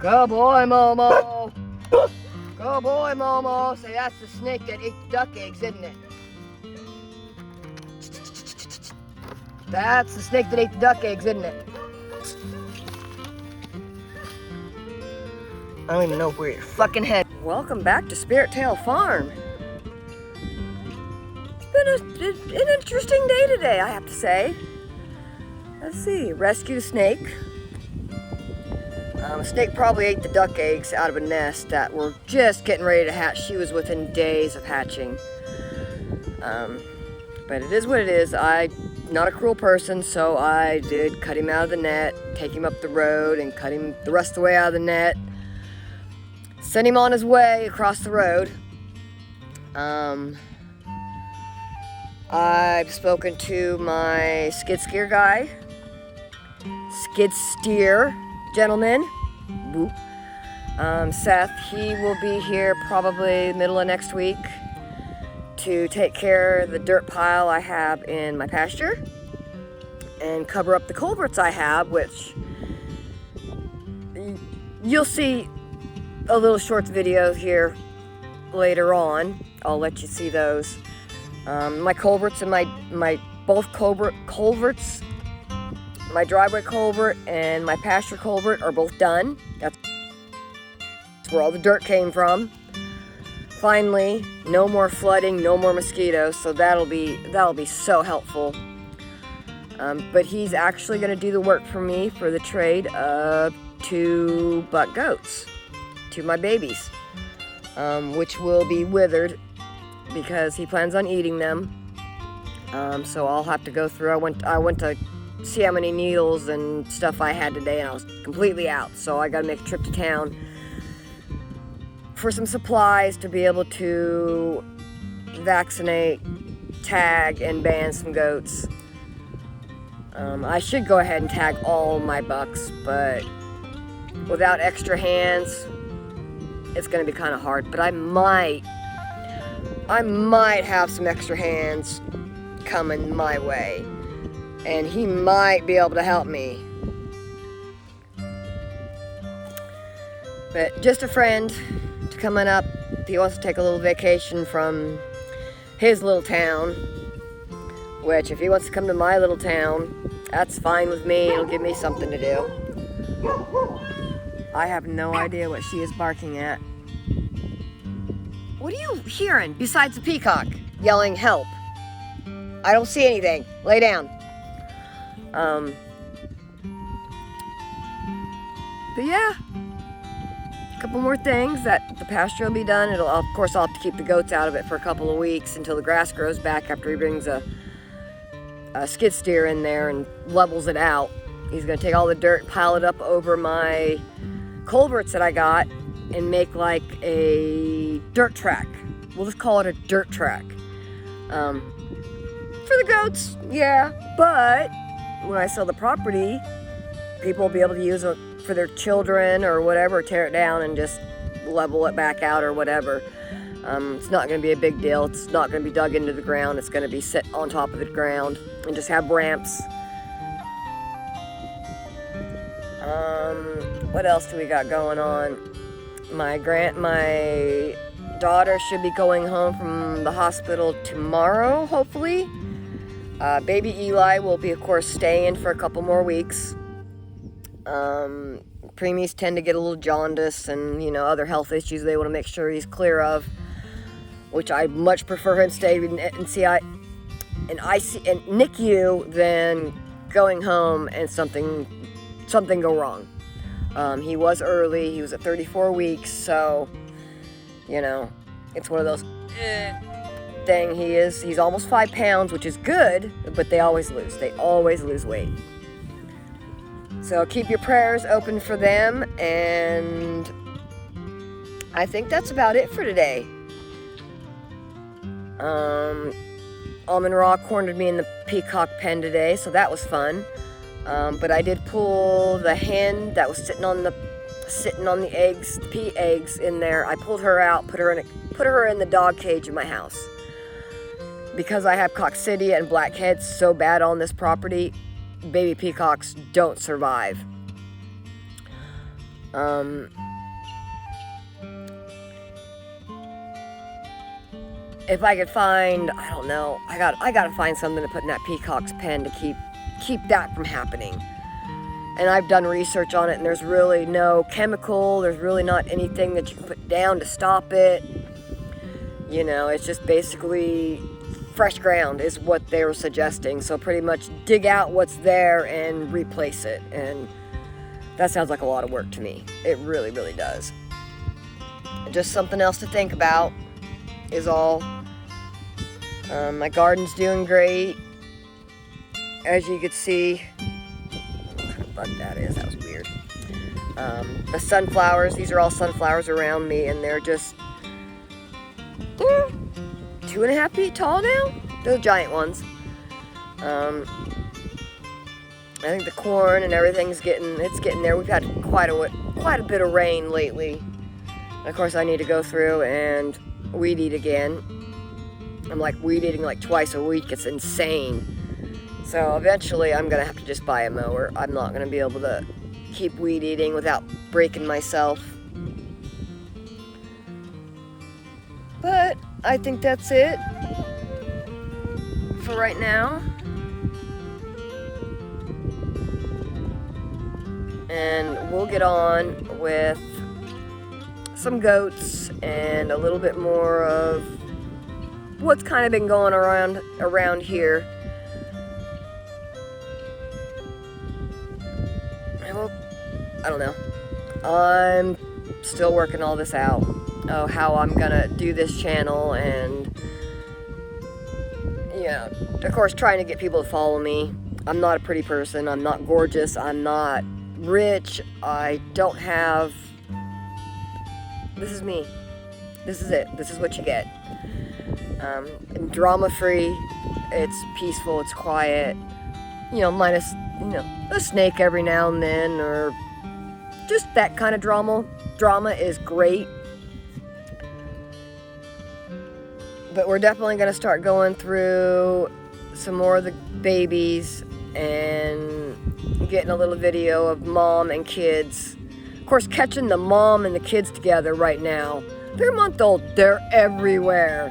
Good boy, Momo. Good boy, Momo. Say, that's the snake that ate the duck eggs, isn't it? That's the snake that ate the duck eggs, isn't it? I don't even know where your fucking head. Welcome back to Spirit Tail Farm. It's been an interesting day today, I have to say. Let's see, rescued a snake. A snake probably ate the duck eggs out of a nest that were just getting ready to hatch. She was within days of hatching. But it is what it is. I'm not a cruel person, so I did cut him out of the net, take him up the road, and cut him the rest of the way out of the net. Sent him on his way across the road. I've spoken to my skid steer guy. Skid steer gentleman. Seth, he will be here probably middle of next week to take care of the dirt pile I have in my pasture and cover up the culverts I have, which you'll see a little short video here later on. I'll let you see those. My culverts and my both culverts, my driveway culvert and my pasture culvert are both done. That's where all the dirt came from. Finally, no more flooding, no more mosquitoes, so that'll be so helpful. But he's actually going to do the work for me for the trade of 2 buck goats, 2 my babies, which will be withered because he plans on eating them. So I'll have to go through. I went to see how many needles and stuff I had today, and I was completely out. So I got to make a trip to town for some supplies to be able to vaccinate, tag, and ban some goats. I should go ahead and tag all my bucks, but without extra hands, it's going to be kind of hard. But I might have some extra hands coming my way, and he might be able to help me. But just a friend to coming up. He wants to take a little vacation from his little town, which if he wants to come to my little town, that's fine with me. It'll give me something to do. I have no idea what she is barking at. What are you hearing besides the peacock yelling help? I don't see anything. Lay down. But yeah, a couple more things that the pasture will be done. Of course, I'll have to keep the goats out of it for a couple of weeks until the grass grows back after he brings a skid steer in there and levels it out. He's going to take all the dirt and pile it up over my culverts that I got and make like a dirt track. We'll just call it a dirt track. For the goats, yeah, but when I sell the property, people will be able to use it for their children or whatever, tear it down and just level it back out or whatever. It's not going to be a big deal. It's not going to be dug into the ground. It's going to be set on top of the ground and just have ramps. What else do we got going on? My daughter should be going home from the hospital tomorrow, hopefully. Baby Eli will be, of course, staying for a couple more weeks. Preemies tend to get a little jaundice and, other health issues they want to make sure he's clear of, which I much prefer him stay in NICU than going home and something go wrong. He was early. He was at 34 weeks, so, it's one of those thing. He's almost 5 pounds, which is good, but they always lose. They always lose weight. So keep your prayers open for them, and I think that's about it for today. Almond Raw cornered me in the peacock pen today, so that was fun. But I did pull the hen that was sitting on the eggs, the pea eggs in there. I pulled her out, put her in the dog cage in my house. Because I have coccidia and blackheads so bad on this property, baby peacocks don't survive. If I could find, I don't know, I gotta find something to put in that Peacocks pen to keep that from happening. And I've done research on it, and there's really no chemical, there's really not anything that you can put down to stop it. You know, it's just basically fresh ground is what they were suggesting. So pretty much dig out what's there and replace it. And that sounds like a lot of work to me. It really, really does. Just something else to think about is all. My garden's doing great. As you can see, what kind of bug that is, that was weird. The sunflowers, these are all sunflowers around me, and they're just 2.5 feet tall now. Those giant ones. I think the corn and everything's getting there. We've had quite a bit of rain lately. And of course, I need to go through and weed eat again. I'm like weed eating like twice a week. It's insane. So eventually, I'm gonna have to just buy a mower. I'm not gonna be able to keep weed eating without breaking myself. But I think that's it for right now. And we'll get on with some goats and a little bit more of what's kind of been going around here. Well, I don't know. I'm still working all this out. Oh, how I'm gonna do this channel, and yeah, of course, trying to get people to follow me. I'm not a pretty person. I'm not gorgeous. I'm not rich. I don't have. This is me. This is it. This is what you get. Drama free. It's peaceful. It's quiet. You know, minus a snake every now and then, or just that kind of drama. Drama is great. But we're definitely going to start going through some more of the babies and getting a little video of mom and kids. Of course, catching the mom and the kids together right now. They're a month old. They're everywhere.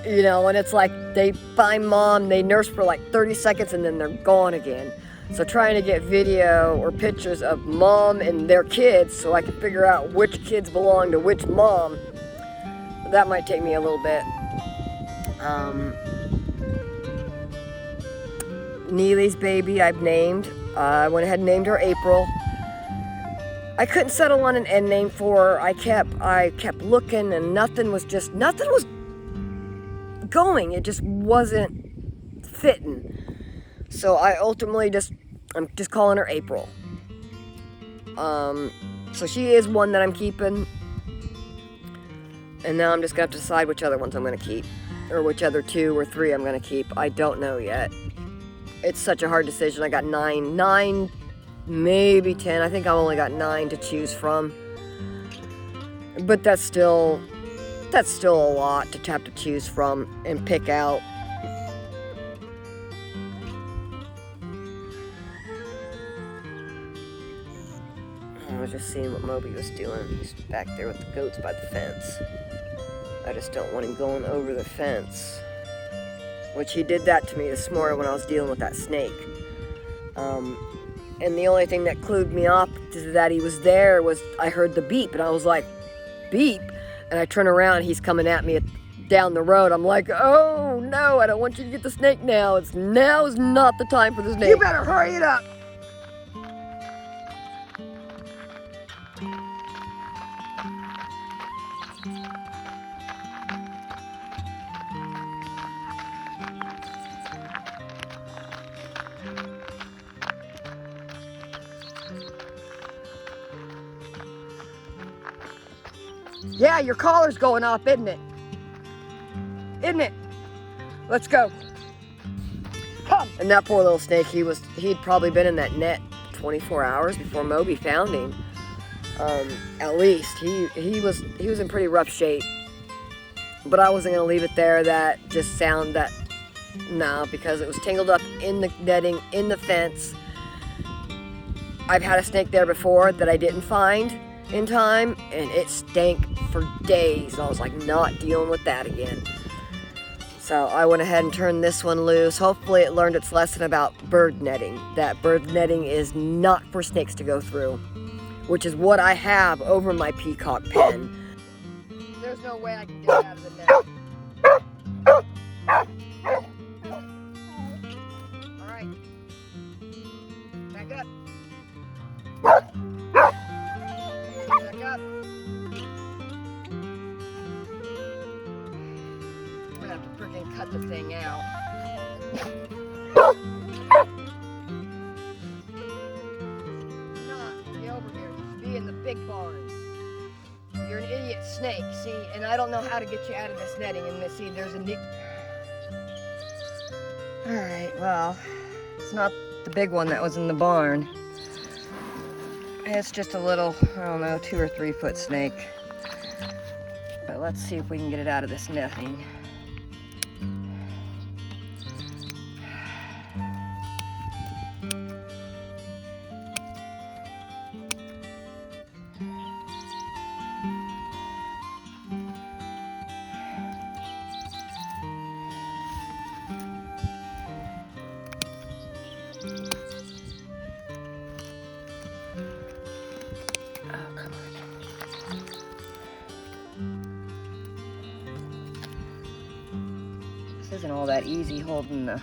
You know, and it's like they find mom, they nurse for like 30 seconds, and then they're gone again. So trying to get video or pictures of mom and their kids so I can figure out which kids belong to which mom. That might take me a little bit. Neely's baby I've named. I went ahead and named her April. I couldn't settle on an end name for her. I kept looking, and nothing was going. It just wasn't fitting. So I ultimately I'm just calling her April. So she is one that I'm keeping. And now I'm just going to have to decide which other ones I'm going to keep. Or which other 2 or 3 I'm going to keep. I don't know yet. It's such a hard decision. I got 9, maybe 10. I think I've only got 9 to choose from. But that's still a lot to have to choose from and pick out. I was just seeing what Moby was doing. He's back there with the goats by the fence. I just don't want him going over the fence. Which he did that to me this morning when I was dealing with that snake. And the only thing that clued me up to that he was there was I heard the beep, and I was like, beep? And I turn around, he's coming at me down the road. I'm like, oh no, I don't want you to get the snake now. Now is not the time for the snake. You better hurry it up. Yeah, your collar's going off, isn't it? Isn't it? Let's go. Come. And that poor little snake, he'd probably been in that net 24 hours before Moby found him. At least he was in pretty rough shape. But I wasn't gonna leave it there. No, because it was tangled up in the netting, in the fence. I've had a snake there before that I didn't find in time, and it stank for days. I was like, not dealing with that again. So I went ahead and turned this one loose. Hopefully it learned its lesson about bird netting, that bird netting is not for snakes to go through, which is what I have over my peacock pen. There's no way I can get it out of the net. All right, back up. Back up. I'm gonna have to freaking cut the thing out. Get over here. You should be in the big barn. You're an idiot snake, see? And I don't know how to get you out of this netting. And see, there's a neat. All right, well, it's not the big one that was in the barn. It's just a little, I don't know, 2 or 3 foot snake. But let's see if we can get it out of this netting. This isn't all that easy holding the...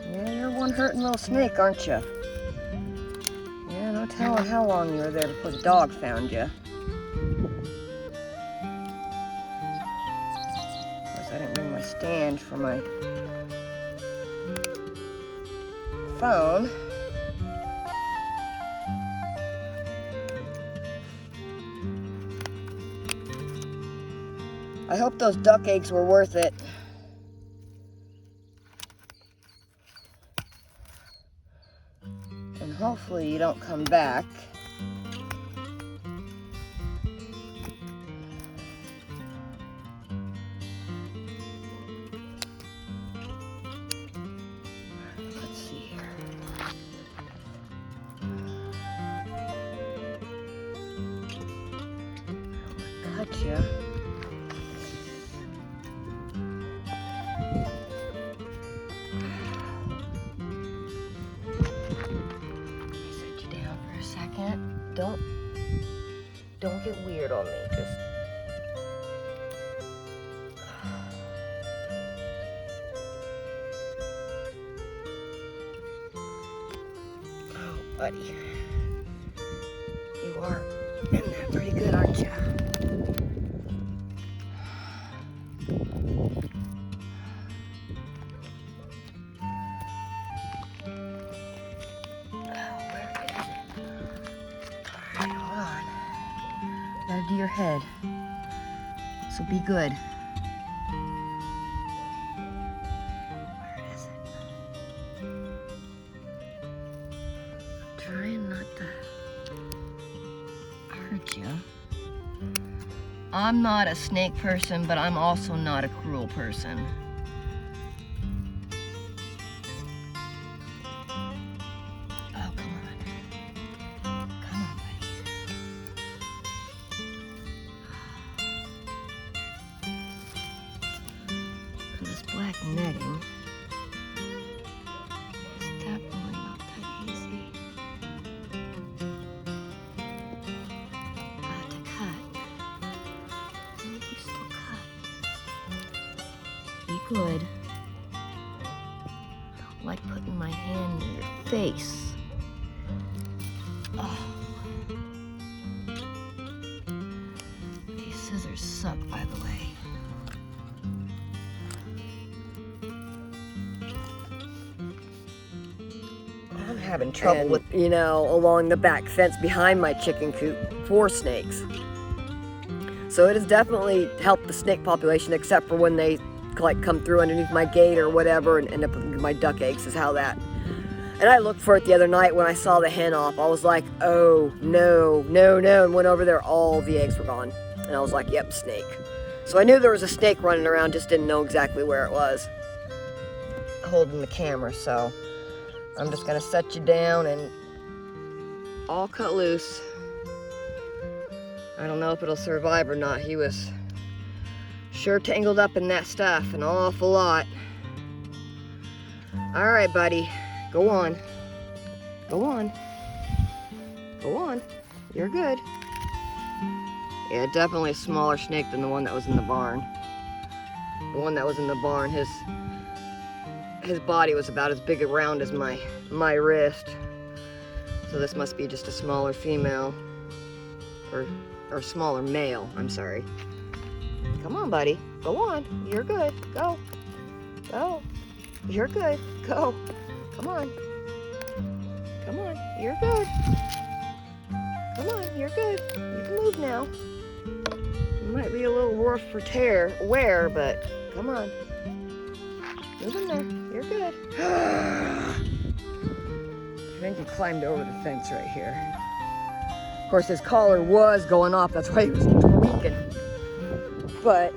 Yeah, you're one hurting little snake, aren't you? Yeah, no telling how long you were there before the dog found you. Of course, I didn't bring my stand for my phone. I hope those duck eggs were worth it. And hopefully you don't come back. Let's see here. Cut you. Don't get weird on me, just... Oh, buddy. You are in there pretty good, aren't you? Gotta do your head, so be good. Where is it? I'm trying not to hurt you. I'm not a snake person, but I'm also not a cruel person. Oh, come on. Come on, buddy. This black netting is definitely not that easy. I have to cut. You still cut. Be good. I don't like putting my hand in your face. Oh. These scissors suck, by the way. I'm having trouble with, along the back fence behind my chicken coop for snakes. So it has definitely helped the snake population, except for when they come through underneath my gate or whatever and end up with my duck eggs, is how that. And I looked for it the other night when I saw the hen off. I was like, oh, no, no, no, and went over there, all the eggs were gone. And I was like, yep, snake. So I knew there was a snake running around, just didn't know exactly where it was. Holding the camera, so I'm just gonna set you down and all cut loose. I don't know if it'll survive or not. He was sure tangled up in that stuff an awful lot. All right, buddy, go on. Go on. Go on. You're good. Yeah, definitely a smaller snake than the one that was in the barn. The one that was in the barn, his body was about as big around as my wrist. So this must be just a smaller female, or smaller male, I'm sorry. Come on, buddy. Go on. You're good. Go. Go. You're good. Go. Come on. Come on. You're good. Come on. You're good. You can move now. You might be a little worse for wear, but come on. Move in there. You're good. I think he climbed over the fence right here. Of course, his collar was going off. That's why he was tweaking. But,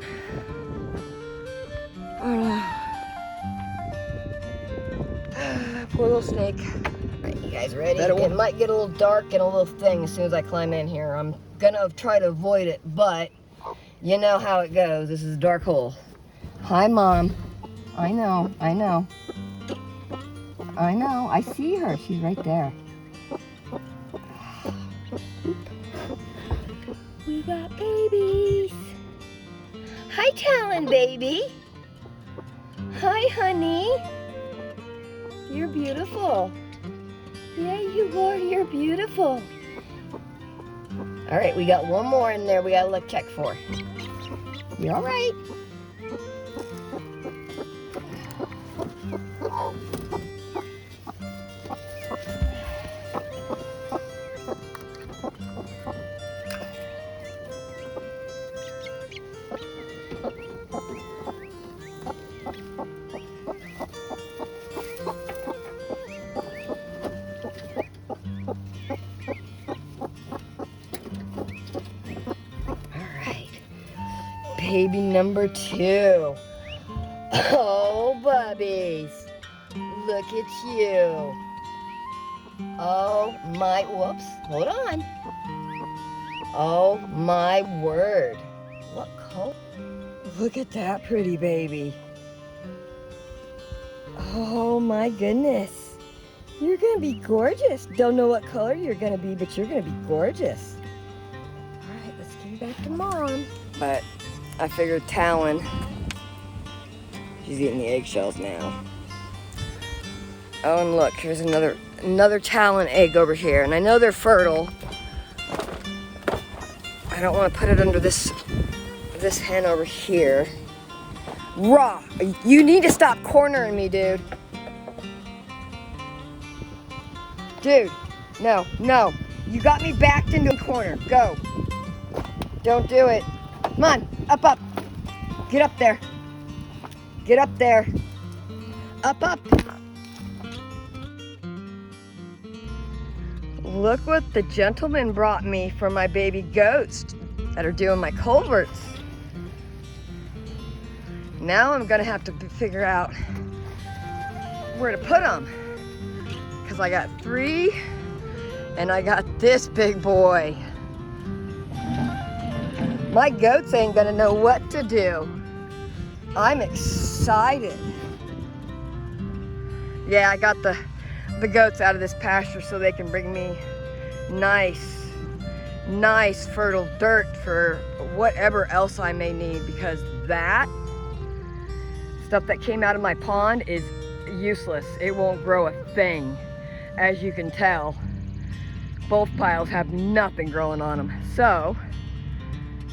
poor little snake. All right, you guys ready? It might get a little dark and a little thing as soon as I climb in here. I'm gonna try to avoid it, but you know how it goes. This is a dark hole. Hi, Mom. I know. I see her. She's right there. We got babies. Hi, Talon baby. Hi, honey. You're beautiful. Yeah, you are. You're beautiful. All right, we got one more in there we gotta look check for. You all right? Baby number 2. Oh, bubbies. Look at you. Oh, my, whoops, hold on. Oh, my word. What color? Look at that pretty baby. Oh, my goodness. You're going to be gorgeous. Don't know what color you're going to be, but you're going to be gorgeous. All right, let's get back to Mom. But I figured Talon, she's eating the eggshells now. Oh, and look, here's another Talon egg over here. And I know they're fertile. I don't want to put it under this hen over here. Raw, you need to stop cornering me, dude. Dude, no. You got me backed into a corner. Go. Don't do it. Come on, up. Get up there. Get up there. Up. Look what the gentleman brought me for my baby goats that are doing my culverts. Now I'm gonna have to figure out where to put them. Because I got 3 and I got this big boy. My goats ain't gonna know what to do. I'm excited. Yeah, I got the goats out of this pasture so they can bring me nice fertile dirt for whatever else I may need, because that stuff that came out of my pond is useless. It won't grow a thing. As you can tell, both piles have nothing growing on them. So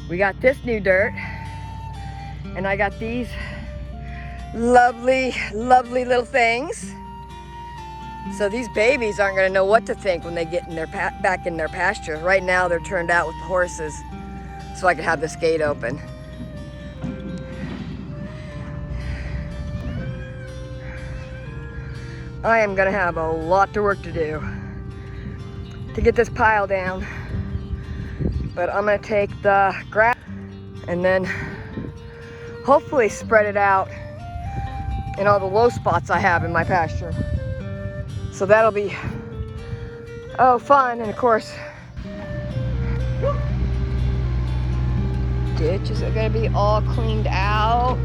we got this new dirt, and I got these lovely little things. So these babies aren't gonna know what to think when they get in back in their pasture. Right now they're turned out with the horses so I can have this gate open. I am gonna have a lot of work to do to get this pile down. But I'm gonna take the grass and then hopefully spread it out in all the low spots I have in my pasture. So that'll be, oh, fun. And of course, ditches are gonna be all cleaned out.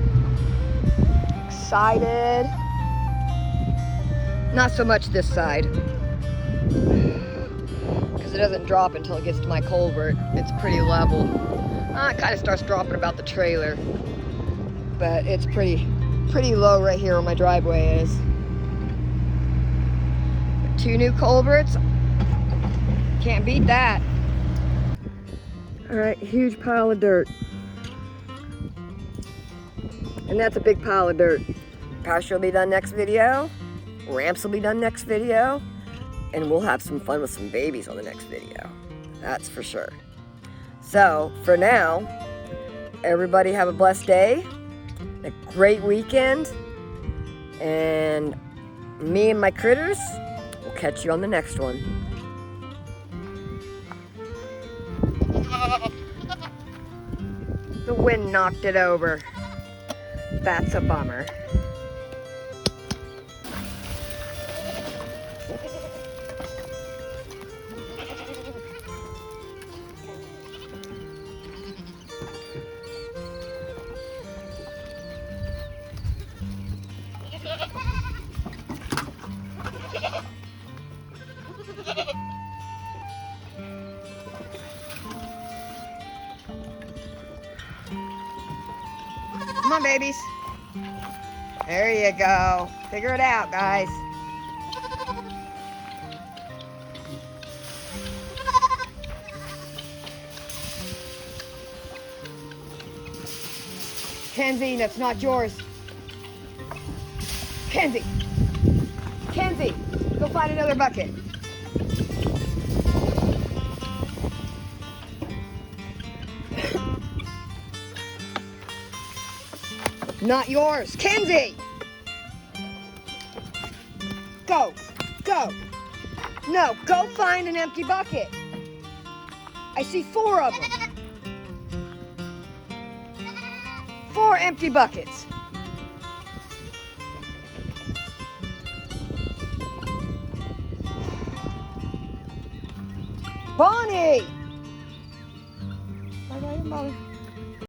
Excited. Not so much this side, because it doesn't drop until it gets to my culvert. It's pretty level. It kind of starts dropping about the trailer, but it's pretty low right here where my driveway is. 2 new culverts, can't beat that. All right, huge pile of dirt. And that's a big pile of dirt. Pasture will be done next video. Ramps will be done next video. And we'll have some fun with some babies on the next video. That's for sure. So, for now, everybody have a blessed day, a great weekend, and me and my critters will catch you on the next one. The wind knocked it over. That's a bummer. Come on, babies. There you go. Figure it out, guys. Kenzie, that's not yours. Kenzie. Kenzie, go find another bucket. Not yours. Kenzie! Go. Go. No, go find an empty bucket. I see 4 of them. 4 empty buckets. Bonnie! Bye-bye, Mother.